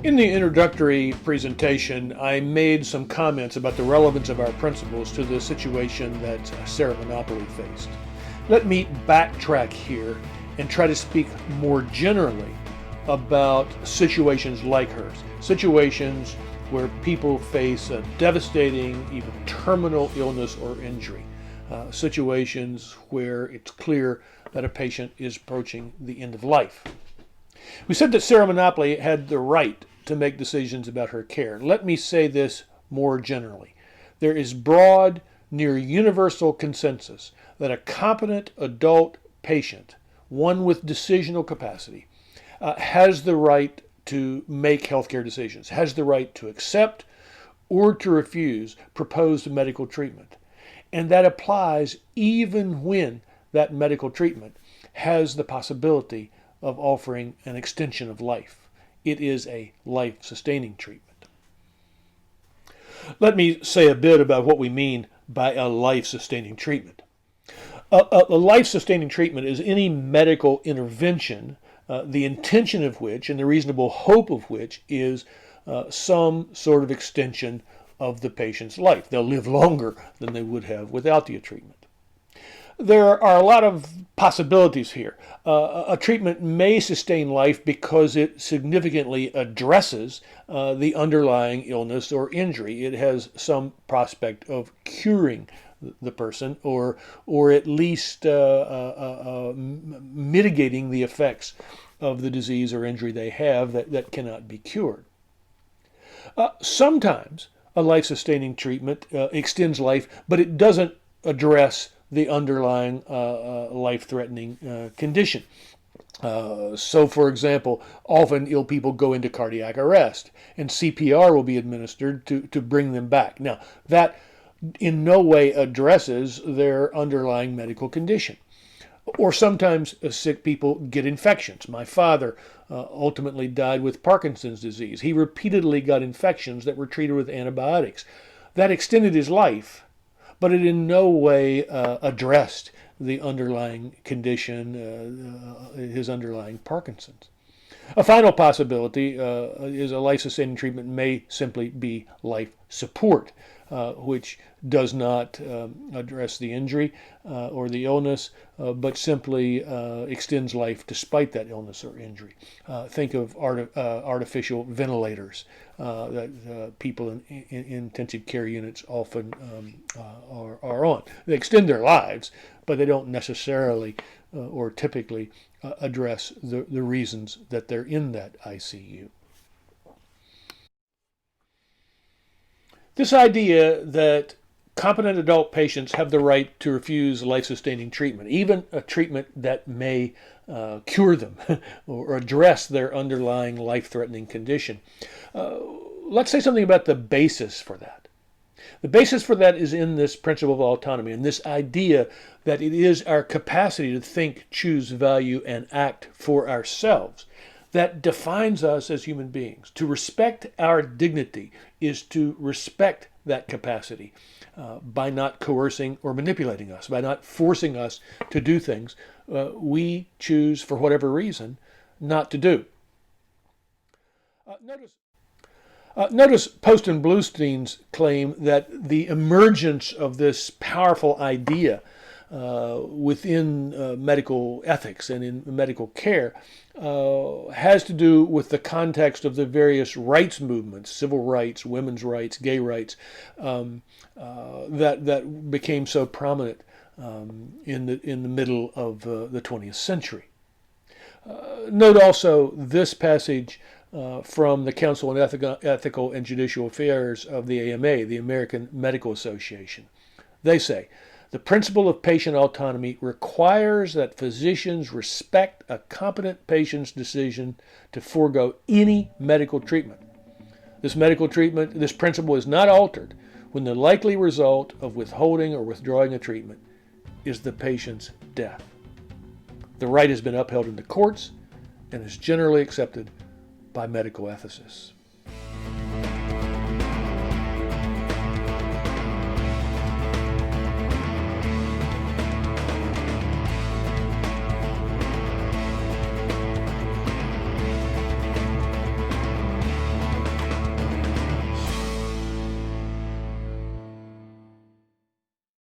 In the introductory presentation, I made some comments about the relevance of our principles to the situation that Sarah Monopoly faced. Let me backtrack here and try to speak more generally about situations like hers, situations where people face a devastating, even terminal illness or injury, situations where it's clear that a patient is approaching the end of life. We said that Sarah Monopoly had the right to make decisions about her care. Let me say this more generally. There is broad, near universal consensus that a competent adult patient, one with decisional capacity, has the right to make healthcare decisions, has the right to accept or to refuse proposed medical treatment. And that applies even when that medical treatment has the possibility of offering an extension of life. It is a life-sustaining treatment. Let me say a bit about what we mean by a life-sustaining treatment. A life-sustaining treatment is any medical intervention, the intention of which and the reasonable hope of which is some sort of extension of the patient's life. They'll live longer than they would have without the treatment. There are a lot of possibilities here. A treatment may sustain life because it significantly addresses the underlying illness or injury. It has some prospect of curing the person or at least mitigating the effects of the disease or injury they have that cannot be cured. Sometimes a life-sustaining treatment extends life, but it doesn't address the underlying life-threatening condition. So, for example, often ill people go into cardiac arrest, and CPR will be administered to bring them back. Now, that in no way addresses their underlying medical condition. Or sometimes sick people get infections. My father ultimately died with Parkinson's disease. He repeatedly got infections that were treated with antibiotics. That extended his life, but it in no way addressed the underlying condition, his underlying Parkinson's. A final possibility is a life-sustaining treatment may simply be life support, which does not address the injury or the illness, but simply extends life despite that illness or injury. Think of artificial ventilators that people in intensive care units often are on. They extend their lives, but they don't necessarily or typically address the reasons that they're in that ICU. This idea that competent adult patients have the right to refuse life-sustaining treatment, even a treatment that may cure them or address their underlying life-threatening condition. Let's say something about the basis for that. The basis for that is in this principle of autonomy and this idea that it is our capacity to think, choose, value, and act for ourselves that defines us as human beings. To respect our dignity is to respect that capacity by not coercing or manipulating us, by not forcing us to do things we choose, for whatever reason, not to do. Notice Post and Bluestein's claim that the emergence of this powerful idea within medical ethics and in medical care has to do with the context of the various rights movements, civil rights, women's rights, gay rights, that became so prominent in the middle of the 20th century. Note also this passage from the Council on Ethical and Judicial Affairs of the AMA, the American Medical Association. They say, the principle of patient autonomy requires that physicians respect a competent patient's decision to forego any medical treatment. This principle is not altered when the likely result of withholding or withdrawing a treatment is the patient's death. The right has been upheld in the courts and is generally accepted by medical ethicists.